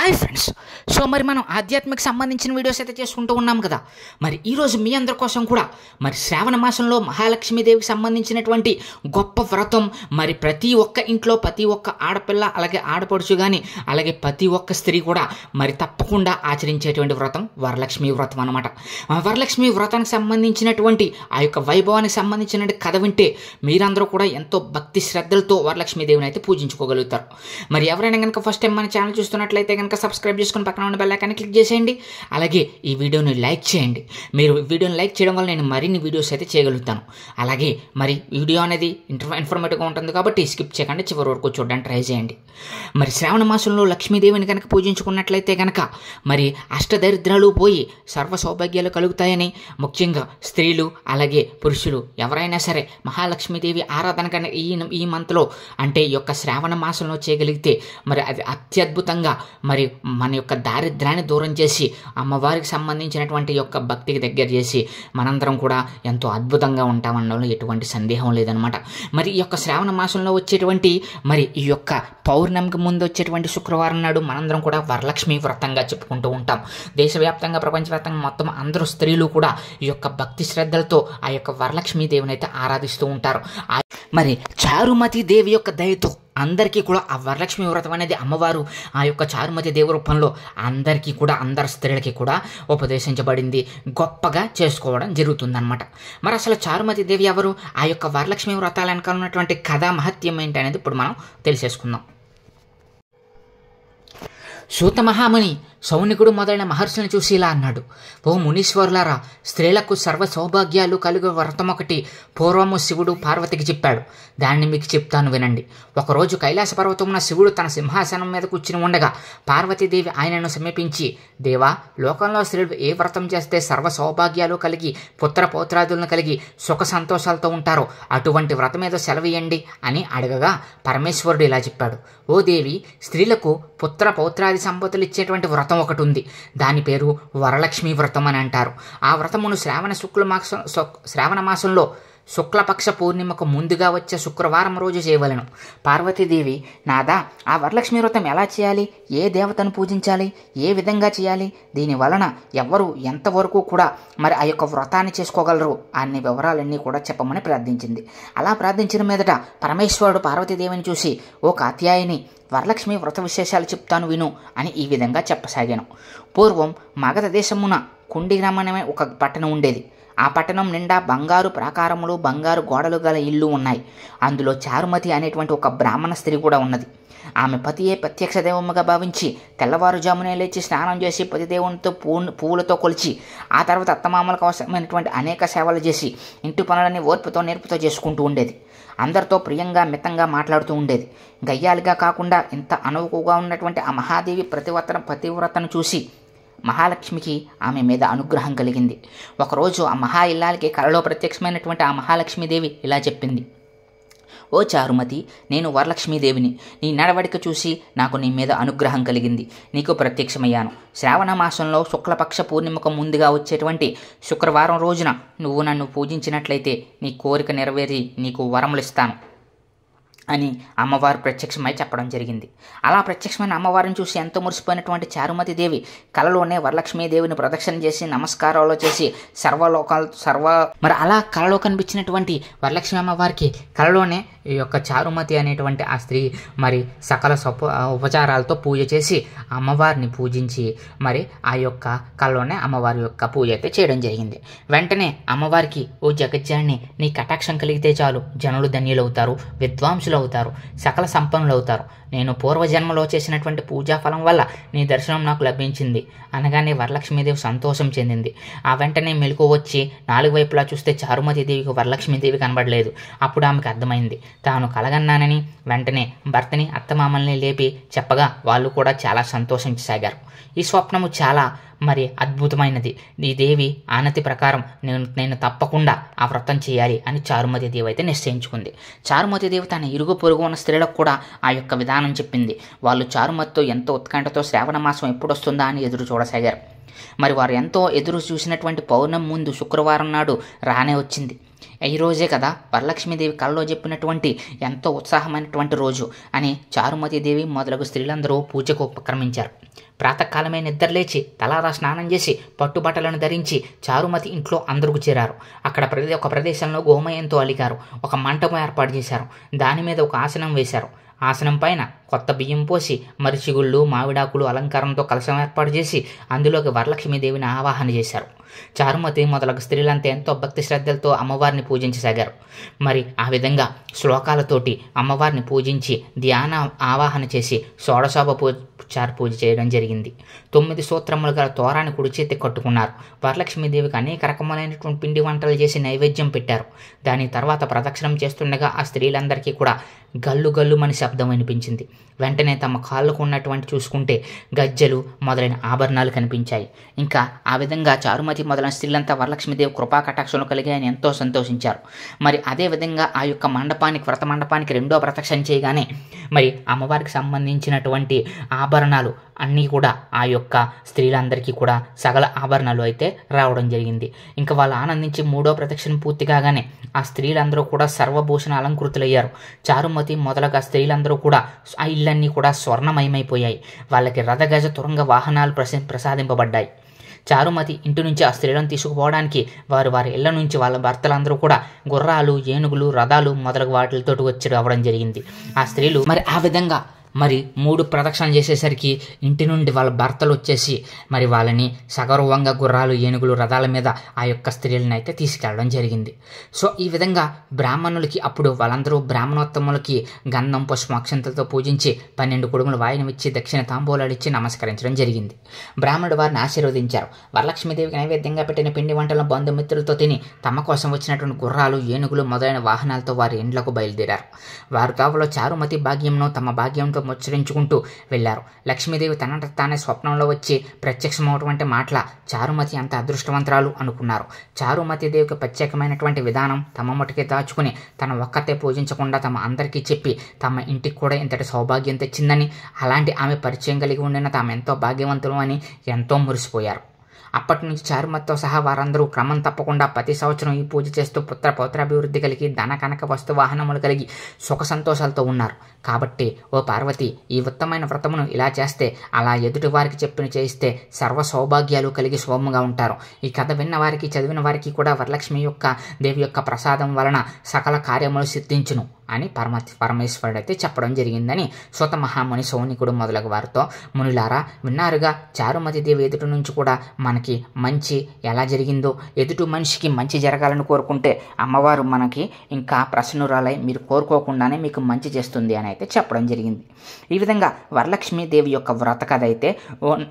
Hi friends. So మరి మనం ఆధ్యాత్మిక సంబంధించిన వీడియోస్ అయితే చేసుకుంటూ ఉన్నాం కదా. మరి ఈరోజు మీ అందరి కోసం కూడా మరి శ్రావణ మాసంలో మహాలక్ష్మీదేవికి సంబంధించినటువంటి గొప్ప వ్రతం, మరి ప్రతి ఒక్క ఇంట్లో ప్రతి ఒక్క ఆడపిల్ల అలాగే ఆడపడుచు కానీ అలాగే ప్రతి ఒక్క స్త్రీ కూడా మరి తప్పకుండా ఆచరించేటువంటి వ్రతం వరలక్ష్మి వ్రతం అనమాట. వరలక్ష్మి వ్రతానికి సంబంధించినటువంటి ఆ యొక్క వైభవానికి సంబంధించిన కథ వింటే మీరందరూ కూడా ఎంతో భక్తి శ్రద్ధలతో వరలక్ష్మీదేవిని అయితే పూజించుకోగలుగుతారు. మరి ఎవరైనా కనుక ఫస్ట్ టైం మన ఛానల్ చూస్తున్నట్లయితే కనుక సబ్స్క్రైబ్ చేసుకుని పక్కన ఉన్న బెల్ ఐకాన్ని క్లిక్ చేసేయండి. అలాగే ఈ వీడియోని లైక్ చేయండి. మీరు వీడియోని లైక్ చేయడం వల్ల నేను మరిన్ని వీడియోస్ అయితే చేయగలుగుతాను. అలాగే మరి వీడియో అనేది ఇన్ఫర్మేటివ్గా ఉంటుంది కాబట్టి స్కిప్ చేయకుండా చివరి వరకు చూడడానికి ట్రై చేయండి. మరి శ్రావణ మాసంలో లక్ష్మీదేవిని కనుక పూజించుకున్నట్లయితే కనుక మరి అష్టదరిద్రాలు పోయి సర్వ సౌభాగ్యాలు కలుగుతాయని, ముఖ్యంగా స్త్రీలు అలాగే పురుషులు ఎవరైనా సరే మహాలక్ష్మీదేవి ఆరాధన కన్నా ఈ మంత్లో అంటే ఈ యొక్క శ్రావణ మాసంలో చేయగలిగితే మరి అది అత్యద్భుతంగా మరి మన యొక్క దారిద్ర్యాన్ని దూరం చేసి అమ్మవారికి సంబంధించినటువంటి యొక్క భక్తికి దగ్గర చేసి మనందరం కూడా ఎంతో అద్భుతంగా ఉంటామనడంలో ఎటువంటి సందేహం లేదనమాట. మరి ఈ యొక్క శ్రావణ మాసంలో వచ్చేటువంటి మరి ఈ యొక్క పౌర్ణమికి ముందు వచ్చేటువంటి శుక్రవారం నాడు మనందరం కూడా వరలక్ష్మి వ్రతంగా చెప్పుకుంటూ ఉంటాం. దేశవ్యాప్తంగా ప్రపంచవ్యాప్తంగా మొత్తం అందరూ స్త్రీలు కూడా ఈ యొక్క భక్తి శ్రద్ధలతో ఆ యొక్క వరలక్ష్మీదేవిని అయితే ఆరాధిస్తూ ఉంటారు. మరి చారుమతి దేవి యొక్క దయతో అందరికీ కూడా ఆ వరలక్ష్మి వ్రతం అనేది అమ్మవారు ఆ యొక్క చారుమతి దేవి రూపంలో అందరికీ కూడా అందరి స్త్రీలకి కూడా ఉపదేశించబడింది, గొప్పగా చేసుకోవడం జరుగుతుందన్నమాట. మరి అసలు చారుమతి దేవి ఎవరు, ఆ యొక్క వరలక్ష్మి వ్రతాల వెనకాల ఉన్నటువంటి కథా మహత్యం ఏంటి అనేది ఇప్పుడు మనం తెలిసేసుకుందాం. సూత మహాముని సౌనికుడు మొదలైన మహర్షులను చూసి ఇలా అన్నాడు: ఓ మునీశ్వరులారా, స్త్రీలకు సర్వ సౌభాగ్యాలు కలిగే వ్రతం ఒకటి పూర్వము శివుడు పార్వతికి చెప్పాడు. దాన్ని మీకు చెప్తాను వినండి. ఒకరోజు కైలాస పర్వతమున శివుడు తన సింహాసనం మీద కూర్చుని ఉండగా పార్వతీదేవి ఆయనను సమీపించి, దేవా, లోకంలో స్త్రీలు ఏ వ్రతం చేస్తే సర్వ సౌభాగ్యాలు కలిగి పుత్ర పౌత్రాదులను కలిగి సుఖ సంతోషాలతో ఉంటారో అటువంటి వ్రతం ఏదో సెలవియండి అని అడగగా పరమేశ్వరుడు ఇలా చెప్పాడు: ఓ దేవి, స్త్రీలకు పుత్ర పౌత్రాది సంపదలు ఇచ్చేటువంటి వ్రతం ఒకటి ఉంది. దాని పేరు వరలక్ష్మి వ్రతం అని అంటారు. ఆ వ్రతమును శ్రావణ మాసంలో శుక్లపక్ష పూర్ణిమకు ముందుగా వచ్చే శుక్రవారం రోజు చేయవలెను. పార్వతీదేవి, నాదా, ఆ వరలక్ష్మి వ్రతం ఎలా చేయాలి, ఏ దేవతను పూజించాలి, ఏ విధంగా చేయాలి, దీని వలన ఎవరు ఎంతవరకు కూడా మరి ఆ యొక్క వ్రతాన్ని చేసుకోగలరు అన్ని వివరాలన్నీ కూడా చెప్పమని ప్రార్థించింది. అలా ప్రార్థించిన మీదట పరమేశ్వరుడు పార్వతీదేవిని చూసి, ఓ కాత్యాయని, వరలక్ష్మి వ్రత విశేషాలు చెప్తాను విను అని ఈ విధంగా చెప్పసాగాను. పూర్వం మగధ దేశమున కుండిగ్రామనే ఒక పట్టణం ఉండేది. ఆ పట్టణం నిండా బంగారు ప్రాకారములు, బంగారు గోడలు గల ఇల్లు ఉన్నాయి. అందులో చారుమతి అనేటువంటి ఒక బ్రాహ్మణ స్త్రీ కూడా ఉన్నది. ఆమె పతియే ప్రత్యక్ష దైవముగా భావించి తెల్లవారుజామునే లేచి స్నానం చేసి పతిదేవునితో పువ్వులతో కొలిచి ఆ తర్వాత అత్తమామలకు అవసరమైనటువంటి అనేక సేవలు చేసి ఇంటి పనులని ఓర్పుతో నేర్పుతో చేసుకుంటూ ఉండేది. అందరితో ప్రియంగా మితంగా మాట్లాడుతూ ఉండేది. గయ్యాలిగా కాకుండా ఇంత అనువుగా ఉన్నటువంటి ఆ మహాదేవి పతివ్రతను చూసి మహాలక్ష్మికి ఆమె మీద అనుగ్రహం కలిగింది. ఒకరోజు ఆ మహా ఇల్లాలకి కలలో ప్రత్యక్షమైనటువంటి ఆ మహాలక్ష్మీదేవి ఇలా చెప్పింది: ఓ చారుమతి, నేను వరలక్ష్మీదేవిని. నీ నడవడిక చూసి నాకు నీ మీద అనుగ్రహం కలిగింది. నీకు ప్రత్యక్షమయ్యాను. శ్రావణ మాసంలో శుక్లపక్ష పూర్ణిమకు ముందుగా వచ్చేటువంటి శుక్రవారం రోజున నువ్వు నన్ను పూజించినట్లయితే నీ కోరిక నెరవేరి నీకు వరములు ఇస్తాను అని అమ్మవారు ప్రత్యక్షమై చెప్పడం జరిగింది. అలా ప్రత్యక్షమైన అమ్మవారిని చూసి ఎంతో మురిసిపోయినటువంటి చారుమతి దేవి కలలోనే వరలక్ష్మీదేవిని ప్రదక్షిణ చేసి నమస్కారాలు చేసి మరి అలా కలలో కనిపించినటువంటి వరలక్ష్మి అమ్మవారికి కలలోనే ఈ యొక్క చారుమతి అనేటువంటి ఆ స్త్రీ మరి సకల ఉపచారాలతో పూజ చేసి అమ్మవారిని పూజించి మరి ఆ యొక్క కలలోనే అమ్మవారి యొక్క పూజ అయితే చేయడం జరిగింది. వెంటనే అమ్మవారికి, ఓ జగజ్జాని, నీ కటాక్షం కలిగితే చాలు జనులు ధన్యులవుతారు, విద్వాంసులు అవుతారు, సకల సంపన్నులు అవుతారు. నేను పూర్వజన్మలో చేసినటువంటి పూజాఫలం వల్ల నీ దర్శనం నాకు లభించింది అనగానే వరలక్ష్మీదేవి సంతోషం చెందింది. ఆ వెంటనే మెలకు వచ్చి నాలుగు వైపులా చూస్తే చారుమతీదేవికి వరలక్ష్మీదేవి కనబడలేదు. అప్పుడు ఆమెకు అర్థమైంది తాను కలగన్నానని. వెంటనే భర్తని అత్తమామల్ని లేపి చెప్పగా వాళ్ళు కూడా చాలా సంతోషించసాగారు. ఈ స్వప్నము చాలా మరి అద్భుతమైనది. ఈ దేవి ఆనతి ప్రకారం నేను తప్పకుండా ఆ వ్రతం చేయాలి అని చారుమతి దేవి అయితే నిశ్చయించుకుంది. చారుమతి దేవి తన ఇరుగు పొరుగు ఉన్న స్త్రీలకు కూడా ఆ యొక్క విధానం చెప్పింది. వాళ్ళు చారుమతితో ఎంతో ఉత్కంఠతో శ్రావణ మాసం ఎప్పుడు వస్తుందా అని ఎదురు చూడసాగారు. మరి వారు ఎంతో ఎదురు చూసినటువంటి పౌర్ణమి ముందు శుక్రవారం నాడు రానే వచ్చింది. ఈ రోజే కదా వరలక్ష్మీదేవి కలలో చెప్పినటువంటి ఎంతో ఉత్సాహమైనటువంటి రోజు అని చారుమతీదేవి మొదలగు స్త్రీలందరూ పూజకు ఉపక్రమించారు. ప్రాతకాలమే నిద్రలేచి తలారా స్నానం చేసి పట్టుబట్టలను ధరించి చారుమతి ఇంట్లో అందరూ చేరారు. అక్కడ ఒక ప్రదేశంలో గోమయంతో అలిగారు. ఒక మంటపం ఏర్పాటు చేశారు. దాని మీద ఒక ఆసనం వేశారు. ఆసనం పైన కొత్త బియ్యం పోసి మరిచిగుళ్ళు మామిడాకులు అలంకారంతో కలశం ఏర్పాటు చేసి అందులోకి వరలక్ష్మీదేవిని ఆవాహన చేశారు. చారుమతి మొదలగు స్త్రీలంతా ఎంతో భక్తి శ్రద్ధలతో అమ్మవారిని పూజించసాగారు. మరి ఆ విధంగా శ్లోకాలతోటి అమ్మవారిని పూజించి ధ్యాన ఆవాహన చేసి షోడశోపచార పూజ చేయడం జరిగింది. 9 సూత్రములు గల తోరాన్ని కుడి చేతి కట్టుకున్నారు. వరలక్ష్మీదేవికి అనేక రకములైనటువంటి పిండి వంటలు చేసి నైవేద్యం పెట్టారు. దాని తర్వాత ప్రదక్షిణం చేస్తుండగా ఆ స్త్రీలందరికీ కూడా గల్లు గల్లుమని శబ్దం వినిపించింది. వెంటనే తమ కాళ్ళకు ఉన్నటువంటి చూసుకుంటే గజ్జెలు మొదలైన ఆభరణాలు కనిపించాయి. ఇంకా ఆ విధంగా చారుమతి మొదలైన స్త్రీలంతా వరలక్ష్మీదేవి కృపా కటాక్షలు కలిగాయని ఎంతో సంతోషించారు. మరి అదేవిధంగా ఆ యొక్క వ్రత మండపానికి రెండో ప్రదక్షిణ చేయగానే మరి అమ్మవారికి సంబంధించినటువంటి ఆభరణాలు అన్నీ కూడా ఆ యొక్క స్త్రీలందరికీ కూడా సకల ఆభరణాలు అయితే రావడం జరిగింది. ఇంకా వాళ్ళు ఆనందించి మూడో ప్రదక్షిణ పూర్తి కాగానే ఆ స్త్రీలందరూ కూడా సర్వభూషణ అలంకృతులయ్యారు. చారుమతి మొదలగా స్త్రీలందరూ కూడా ఆ ఇళ్ళన్నీ కూడా స్వర్ణమయమైపోయాయి. వాళ్ళకి రథగజ తురంగ వాహనాలు ప్రసాదింపబడ్డాయి. చారుమతి ఇంటి నుంచి ఆ స్త్రీలను తీసుకుపోవడానికి వారి ఇళ్ల నుంచి వాళ్ళ భర్తలందరూ కూడా గుర్రాలు, ఏనుగులు, రథాలు మొదలగు వాటితో వచ్చి రావడం జరిగింది. ఆ స్త్రీలు మరి ఆ విధంగా 3 ప్రదక్షిణలు చేసేసరికి ఇంటి నుండి వాళ్ళ భర్తలు వచ్చేసి మరి వాళ్ళని సగర్వంగా గుర్రాలు, ఏనుగులు, రథాల మీద ఆ యొక్క స్త్రీలను అయితే తీసుకెళ్ళడం జరిగింది. సో ఈ విధంగా బ్రాహ్మణులకి అప్పుడు వాళ్ళందరూ బ్రాహ్మణోత్తములకి గంధం, పుష్పం, అక్షంతలతో పూజించి 12 కుడుములు వాయినం ఇచ్చి దక్షిణ తాంబూలాలు ఇచ్చి నమస్కరించడం జరిగింది. బ్రాహ్మణుడు వారిని ఆశీర్వదించారు. వరలక్ష్మీదేవికి నైవేద్యంగా పెట్టిన పిండి వంటలను బంధుమిత్రులతో తిని తమ కోసం వచ్చినటువంటి గుర్రాలు, ఏనుగులు మొదలైన వాహనాలతో వారి ఇండ్లకు బయలుదేరారు. వారు తావులో చారుమతి భాగ్యంను తమ భాగ్యంతో ముచ్చరించుకుంటూ వెళ్లారు. లక్ష్మీదేవి తనంత తానే స్వప్నంలో వచ్చి ప్రత్యక్షమవుటువంటి మాటల చారుమతి అంత అదృష్టవంతురాలు అనుకున్నారు. చారుమతీదేవికి ప్రత్యేకమైనటువంటి విధానం తమ మటుకే దాచుకుని తన ఒక్కతే పూజించకుండా తమ అందరికీ చెప్పి తమ ఇంటికి కూడా ఇంతటి సౌభాగ్యం తెచ్చిందని, అలాంటి ఆమె పరిచయం కలిగి ఉండిన తాము ఎంతో భాగ్యవంతులు అని ఎంతో మురిసిపోయారు. అప్పటి నుంచి చారుమతితో సహా వారందరూ క్రమం తప్పకుండా ప్రతి సంవత్సరం ఈ పూజ చేస్తూ పౌత్రాభివృద్ధి కలిగి ధన కనక వస్తు వాహనములు కలిగి సుఖ సంతోషాలతో ఉన్నారు. కాబట్టి ఓ పార్వతి, ఈ ఉత్తమైన వ్రతమును ఇలా చేస్తే, అలా ఎదుటి వారికి చెప్పిన చేయిస్తే సర్వ సౌభాగ్యాలు కలిగి శుభముగా ఉంటారు. ఈ కథ విన్న వారికి, చదివిన వారికి కూడా వరలక్ష్మి యొక్క దేవి యొక్క ప్రసాదం వలన సకల కార్యములు సిద్ధించును అని పరమేశ్వరుడు అయితే చెప్పడం జరిగిందని సూత మహాముని, సౌనికుడు మొదలగు వారితో, మునులారా విన్నారుగా, చారుమతి దేవి ఎదుటి నుంచి కూడా మనకి మంచి ఎలా జరిగిందో, ఎదుటి మనిషికి మంచి జరగాలని కోరుకుంటే అమ్మవారు మనకి ఇంకా ప్రసన్నురాలై మీరు కోరుకోకుండానే మీకు మంచి చేస్తుంది అని అయితే చెప్పడం జరిగింది. ఈ విధంగా వరలక్ష్మీ దేవి యొక్క వ్రత కథ అయితే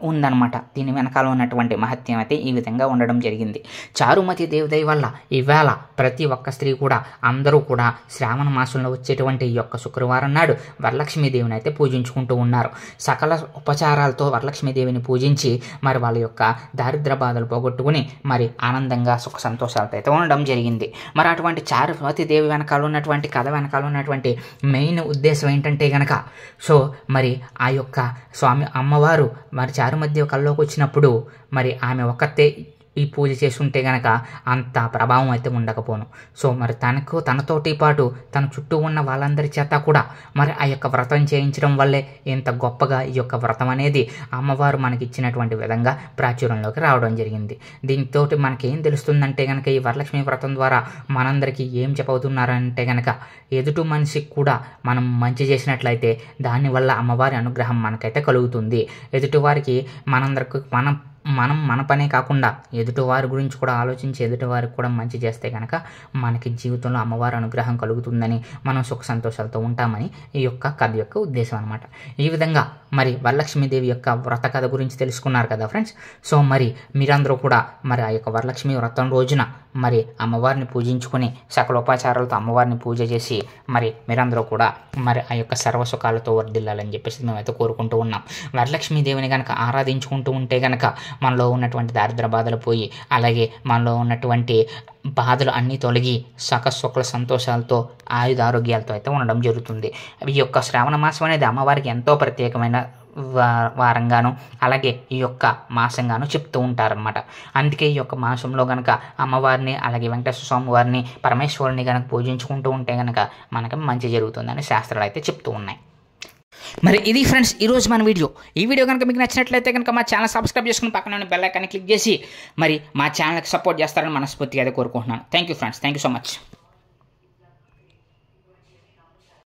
ఉందన్నమాట. దీని వెనకాల ఉన్నటువంటి మహత్యం అయితే ఈ విధంగా ఉండడం జరిగింది. చారుమతి దేవి దయ వల్ల ఈవేళ ప్రతి ఒక్క స్త్రీ కూడా అందరూ కూడా శ్రావణ మాసంలో వచ్చేటువంటి ఈ యొక్క శుక్రవారం నాడు వరలక్ష్మీదేవిని అయితే పూజించుకుంటూ ఉన్నారు. సకల ఉపచారాలతో వరలక్ష్మీదేవిని పూజించి మరి వాళ్ళ యొక్క దారిద్ర బాధలు పోగొట్టుకుని మరి ఆనందంగా సుఖ సంతోషాలతో అయితే ఉండడం జరిగింది. మరి అటువంటి చారుమతి దేవి వెనకాల ఉన్నటువంటి కథ వెనకాల ఉన్నటువంటి మెయిన్ ఉద్దేశం ఏంటంటే గనక, సో మరి ఆ యొక్క స్వామి అమ్మవారు మరి చారుమతి దేవి కల్లోకి వచ్చినప్పుడు మరి ఆమె ఒక్కతే ఈ పూజ చేసుంటే గనక అంత ప్రభావం అయితే ఉండకపోను. సో మరి తనతోటి పాటు తన చుట్టూ ఉన్న వాళ్ళందరి చేత కూడా మరి ఆ యొక్క వ్రతం చేయించడం వల్లే ఇంత గొప్పగా ఈ యొక్క వ్రతం అనేది అమ్మవారు మనకి ఇచ్చినటువంటి విధంగా ప్రాచుర్యంలోకి రావడం జరిగింది. దీంతో మనకి ఏం తెలుస్తుందంటే కనుక, ఈ వరలక్ష్మి వ్రతం ద్వారా మనందరికీ ఏం చెప్పవుతున్నారంటే కనుక, ఎదుటి మనిషికి కూడా మనం మంచి చేసినట్లయితే దానివల్ల అమ్మవారి అనుగ్రహం మనకైతే కలుగుతుంది. ఎదుటివారికి మనందరికి మన పనే కాకుండా ఎదుటివారి గురించి కూడా ఆలోచించి ఎదుటివారికి కూడా మంచి చేస్తే కనుక మనకి జీవితంలో అమ్మవారి అనుగ్రహం కలుగుతుందని, మనం సుఖ సంతోషాలతో ఉంటామని ఈ యొక్క కథ యొక్క ఉద్దేశం అనమాట. ఈ విధంగా మరి వరలక్ష్మీదేవి యొక్క వ్రత కథ గురించి తెలుసుకున్నారు కదా ఫ్రెండ్స్. సో మరి మీరందరూ కూడా మరి ఆ యొక్క వరలక్ష్మి వ్రతం రోజున మరి అమ్మవారిని పూజించుకొని సకలోపాచారాలతో అమ్మవారిని పూజ చేసి మరి మీరందరూ కూడా మరి ఆ యొక్క సర్వసుఖాలతో వర్ధిల్లాలని చెప్పేసి మేమైతే కోరుకుంటూ ఉన్నాం. వరలక్ష్మీదేవిని కనుక ఆరాధించుకుంటూ ఉంటే కనుక మనలో ఉన్నటువంటి దారిద్ర బాధలు పోయి, అలాగే మనలో ఉన్నటువంటి బాధలు అన్నీ తొలగి సుఖ సంతోషాలతో ఆయుధ ఆరోగ్యాలతో అయితే ఉండడం జరుగుతుంది. ఈ యొక్క శ్రావణ మాసం అనేది అమ్మవారికి ఎంతో ప్రత్యేకమైన వారంగాను అలాగే ఈ యొక్క మాసంగాను చెప్తూ ఉంటారనమాట. అందుకే ఈ యొక్క మాసంలో కనుక అమ్మవారిని అలాగే వెంకటేశ్వర స్వామి వారిని పరమేశ్వరుని కనుక పూజించుకుంటూ ఉంటే కనుక మనకి మంచి జరుగుతుందని శాస్త్రాలు అయితే చెప్తూ ఉన్నాయి. మరి ఇది ఫ్రెండ్స్ ఈరోజు మన వీడియో. ఈ వీడియో కనుక మీకు నచ్చినట్లయితే కనుక మా ఛానల్ సబ్స్క్రైబ్ చేసుకుని పక్కన బెల్ ఐకాన్ని క్లిక్ చేసి మరి మా ఛానల్కి సపోర్ట్ చేస్తారని మనస్ఫూర్తిగా అయితే కోరుకుంటున్నాను. Thank you friends, thank you so much.